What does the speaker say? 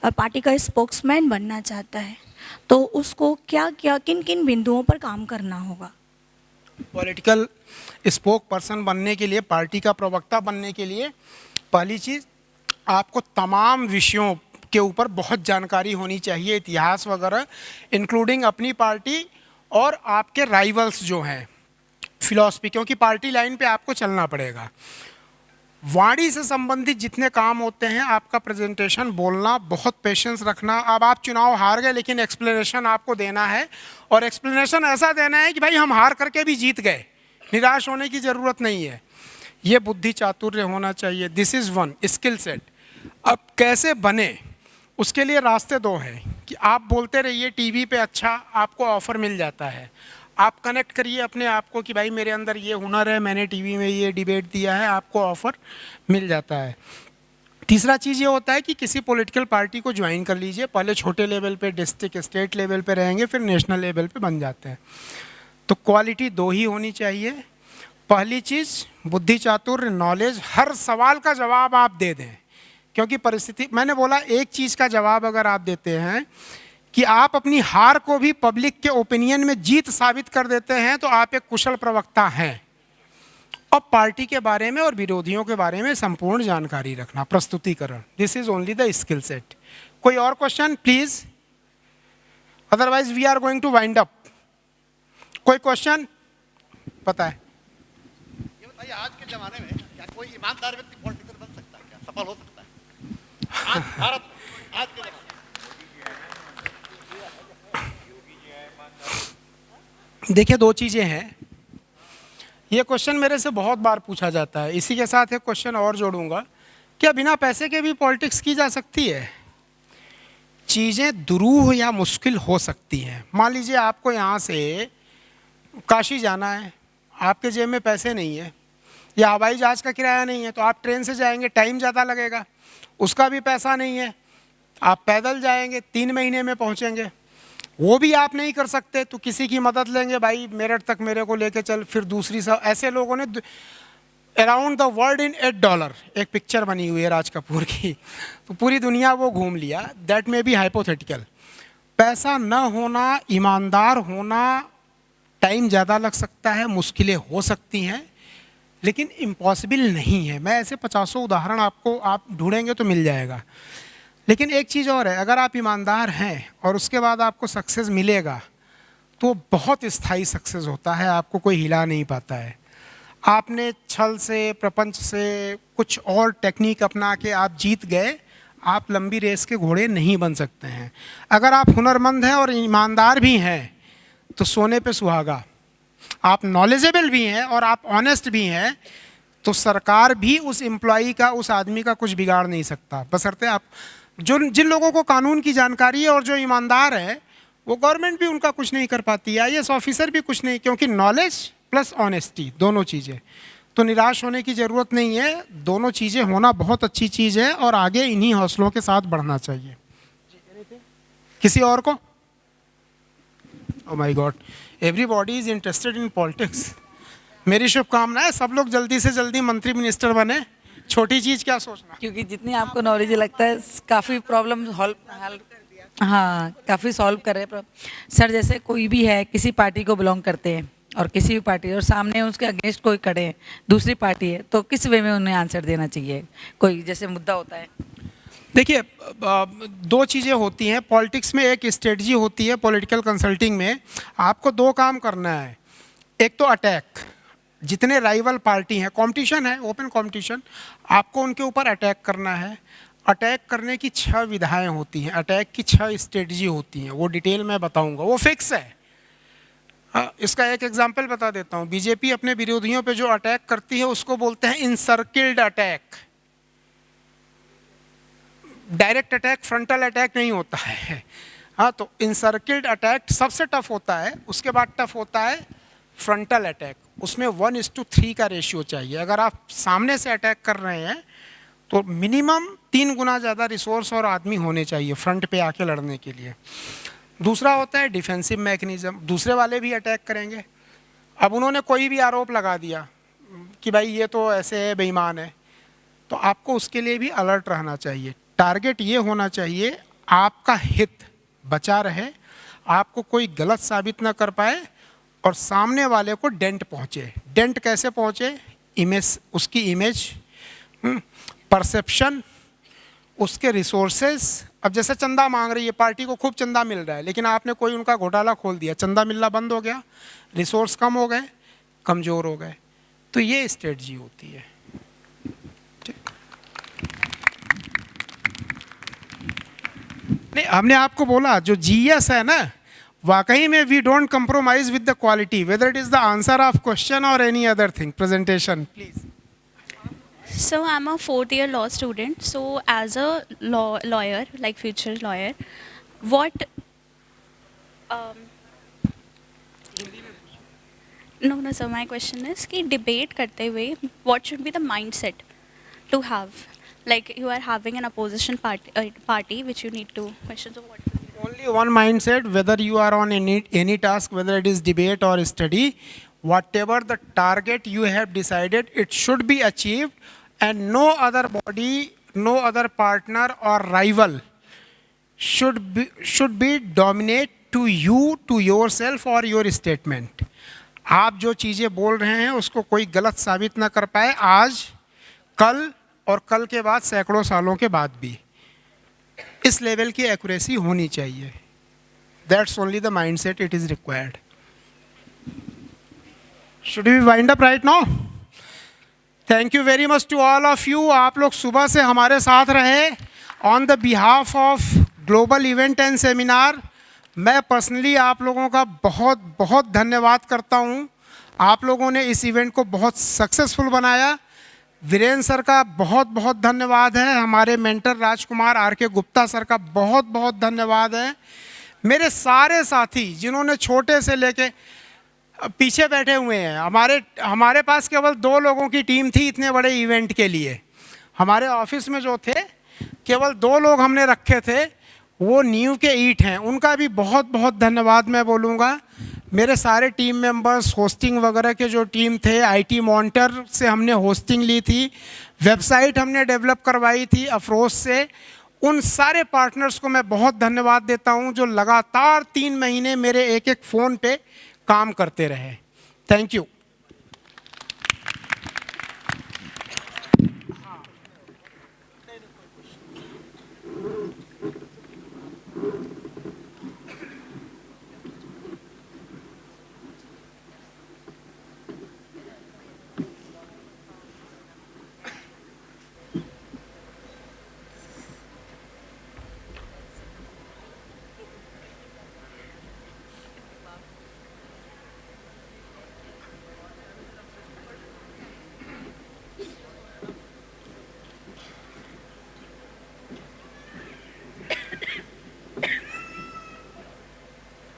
और पार्टी का स्पोक्समैन बनना चाहता है, तो उसको क्या क्या किन किन बिंदुओं पर काम करना होगा? पॉलिटिकल स्पोक पर्सन बनने के लिए, पार्टी का प्रवक्ता बनने के लिए, पहली चीज़ आपको तमाम विषयों के ऊपर बहुत जानकारी होनी चाहिए, इतिहास वगैरह, इंक्लूडिंग अपनी पार्टी और आपके राइवल्स जो हैं, फिलॉसफी, क्योंकि पार्टी लाइन पे आपको चलना पड़ेगा। वाणी से संबंधित जितने काम होते हैं, आपका प्रेजेंटेशन, बोलना, बहुत पेशेंस रखना। अब आप चुनाव हार गए लेकिन एक्सप्लेनेशन आपको देना है, और एक्सप्लेनेशन ऐसा देना है कि भाई हम हार करके भी जीत गए, निराश होने की ज़रूरत नहीं है। ये बुद्धि चातुर्य होना चाहिए। This is one skill set. अब कैसे बने, उसके लिए रास्ते दो हैं कि आप बोलते रहिए टीवी पे, अच्छा आपको ऑफ़र मिल जाता है। आप कनेक्ट करिए अपने आप को कि भाई मेरे अंदर ये हुनर है, मैंने टीवी में ये डिबेट दिया है, आपको ऑफ़र मिल जाता है। तीसरा चीज़ ये होता है कि किसी पॉलिटिकल पार्टी को ज्वाइन कर लीजिए। पहले छोटे लेवल पे, डिस्ट्रिक्ट स्टेट लेवल पे रहेंगे, फिर नेशनल लेवल पे बन जाते हैं। तो क्वालिटी दो ही होनी चाहिए। पहली चीज़ बुद्धि चातुर्य, नॉलेज, हर सवाल का जवाब आप दे दें, क्योंकि परिस्थिति, मैंने बोला एक चीज़ का जवाब अगर आप देते हैं कि आप अपनी हार को भी पब्लिक के ओपिनियन में जीत साबित कर देते हैं, तो आप एक कुशल प्रवक्ता हैं। अब पार्टी के बारे में और विरोधियों के बारे में संपूर्ण जानकारी रखना, प्रस्तुतिकरण, this is only the skill set. कोई और question please, otherwise we are going to wind up. कोई क्वेश्चन? पता है ये बताइए, आज के जमाने में क्या कोई ईमानदार व्यक्ति पॉलिटिकल बन सकता है, क्या सफल हो सकता है आज भारत में, आज के जमाने में? देखिए, दो चीज़ें हैं। ये क्वेश्चन मेरे से बहुत बार पूछा जाता है। इसी के साथ एक क्वेश्चन और जोड़ूंगा, क्या बिना पैसे के भी पॉलिटिक्स की जा सकती है? चीज़ें दुरूह या मुश्किल हो सकती हैं। मान लीजिए आपको यहाँ से काशी जाना है, आपके जेब में पैसे नहीं है, या हवाई जहाज़ का किराया नहीं है, तो आप ट्रेन से जाएंगे, टाइम ज़्यादा लगेगा, उसका भी पैसा नहीं है। आप पैदल जाएंगे, 3 महीने में पहुँचेंगे, वो भी आप नहीं कर सकते, तो किसी की मदद लेंगे, भाई मेरठ तक मेरे को लेके चल, फिर दूसरी सब। ऐसे लोगों ने अराउंड द वर्ल्ड इन $8, एक पिक्चर बनी हुई है राज कपूर की, तो पूरी दुनिया वो घूम लिया। दैट में बी हाइपोथेटिकल। पैसा न होना, ईमानदार होना, टाइम ज़्यादा लग सकता है, मुश्किलें हो सकती हैं, लेकिन इम्पॉसिबल नहीं है। मैं ऐसे 50 उदाहरण आपको, आप ढूंढेंगे तो मिल जाएगा। लेकिन एक चीज़ और है, अगर आप ईमानदार हैं और उसके बाद आपको सक्सेस मिलेगा, तो बहुत स्थायी सक्सेस होता है, आपको कोई हिला नहीं पाता है। आपने छल से, प्रपंच से, कुछ और टेक्निक अपना के आप जीत गए, आप लंबी रेस के घोड़े नहीं बन सकते हैं। अगर आप हुनरमंद हैं और ईमानदार भी हैं, तो सोने पे सुहागा। आप नॉलेजेबल भी हैं और आप ऑनेस्ट भी हैं, तो सरकार भी उस एम्प्लॉई का, उस आदमी का कुछ बिगाड़ नहीं सकता, बशर्ते आप, जिन लोगों को कानून की जानकारी है और जो ईमानदार है, वो गवर्नमेंट भी उनका कुछ नहीं कर पाती है, IAS ऑफिसर भी कुछ नहीं, क्योंकि नॉलेज प्लस ऑनेस्टी, दोनों चीज़ें। तो निराश होने की ज़रूरत नहीं है, दोनों चीज़ें होना बहुत अच्छी चीज़ है, और आगे इन्हीं हौसलों के साथ बढ़ना चाहिए। किसी और को? Oh my God, everybody is interested in politics. मेरी शुभकामनाएं, सब लोग जल्दी से जल्दी मंत्री मिनिस्टर बने। छोटी चीज़ क्या सोचना। क्योंकि जितनी आपको नॉलेज लगता है काफ़ी प्रॉब्लम हल, हाँ काफ़ी सॉल्व कर रहे हैं सर। जैसे कोई भी है, किसी पार्टी को बिलोंग करते हैं और किसी भी पार्टी, और सामने उसके अगेंस्ट कोई खड़े हैं, दूसरी पार्टी है, तो किस वे में उन्हें आंसर देना चाहिए? कोई जैसे मुद्दा होता है। देखिए, दो चीज़ें होती हैं पॉलिटिक्स में। एक स्ट्रेटजी होती है पॉलिटिकल कंसल्टिंग में। आपको दो काम करना है। एक तो अटैक, जितने राइवल पार्टी हैं, कंपटीशन है, ओपन कंपटीशन, आपको उनके ऊपर अटैक करना है। अटैक करने की 6 विधाएं होती हैं, अटैक की 6 स्ट्रेटजी होती हैं, वो डिटेल में बताऊंगा, वो फिक्स है। इसका एक एग्जांपल बता देता हूँ। बीजेपी अपने विरोधियों पे जो अटैक करती है उसको बोलते हैं encircled attack. Direct attack, frontal attack नहीं होता है। हाँ, तो इनसर्किल्ड अटैक सबसे टफ होता है। उसके बाद टफ होता है फ्रंटल अटैक। उसमें 1:3 का रेशियो चाहिए। अगर आप सामने से अटैक कर रहे हैं तो मिनिमम 3 गुना ज़्यादा रिसोर्स और आदमी होने चाहिए फ्रंट पे आके लड़ने के लिए। दूसरा होता है डिफेंसिव मैकेनिज्म। दूसरे वाले भी अटैक करेंगे। अब उन्होंने कोई भी आरोप लगा दिया कि भाई ये तो ऐसे है, बेईमान है, तो आपको उसके लिए भी अलर्ट रहना चाहिए। टारगेट ये होना चाहिए आपका हित बचा रहे, आपको कोई गलत साबित ना कर पाए और सामने वाले को डेंट पहुंचे। डेंट कैसे पहुंचे? इमेज, उसकी इमेज, परसेप्शन, उसके रिसोर्सेज। अब जैसे चंदा मांग रही है पार्टी को, खूब चंदा मिल रहा है, लेकिन आपने कोई उनका घोटाला खोल दिया, चंदा मिलना बंद हो गया, रिसोर्स कम हो गए, कमज़ोर हो गए। तो ये स्ट्रेटजी होती है। नहीं, हमने आपको बोला जो जीएस है ना, वाकई में we don't compromise with the quality, whether it is the answer of question or any other thing. Presentation please. So I'm a fourth year law student. So as a lawyer, like future lawyer, what? No, sir. My question is कि debate करते हुए, what should be the mindset to have? Like you are having an opposition party which you need to question. So what? Only one mindset, whether you are on any task, whether it is debate or study, whatever the target you have decided, it should be achieved, and no other body, no other partner or rival should be dominate to you, to yourself or your statement. आप जो चीज़ें बोल रहे हैं उसको कोई गलत साबित ना कर पाए, आज, कल और कल के बाद, सैकड़ों सालों के बाद भी। इस लेवल की एक्यूरेसी होनी चाहिए। That's only the mindset it is required. Should we wind up right now? Thank you very much to all of you. आप लोग सुबह से हमारे साथ रहे। On the behalf of global event and seminar, मैं पर्सनली आप लोगों का बहुत बहुत धन्यवाद करता हूँ। आप लोगों ने इस इवेंट को बहुत सक्सेसफुल बनाया। वीरेंद्र सर का बहुत बहुत धन्यवाद है। हमारे मेंटर राजकुमार आर के गुप्ता सर का बहुत बहुत धन्यवाद है। मेरे सारे साथी जिन्होंने छोटे से लेके पीछे बैठे हुए हैं, हमारे पास केवल 2 लोगों की टीम थी इतने बड़े इवेंट के लिए। हमारे ऑफिस में जो थे केवल 2 लोग हमने रखे थे, वो नींव के ईंट हैं। उनका भी बहुत बहुत धन्यवाद मैं बोलूँगा। मेरे सारे टीम मेंबर्स, होस्टिंग वगैरह के जो टीम थे, आईटी मॉनिटर से हमने होस्टिंग ली थी, वेबसाइट हमने डेवलप करवाई थी अफरोज से। उन सारे पार्टनर्स को मैं बहुत धन्यवाद देता हूं जो लगातार 3 महीने मेरे एक एक फ़ोन पे काम करते रहे। Thank you.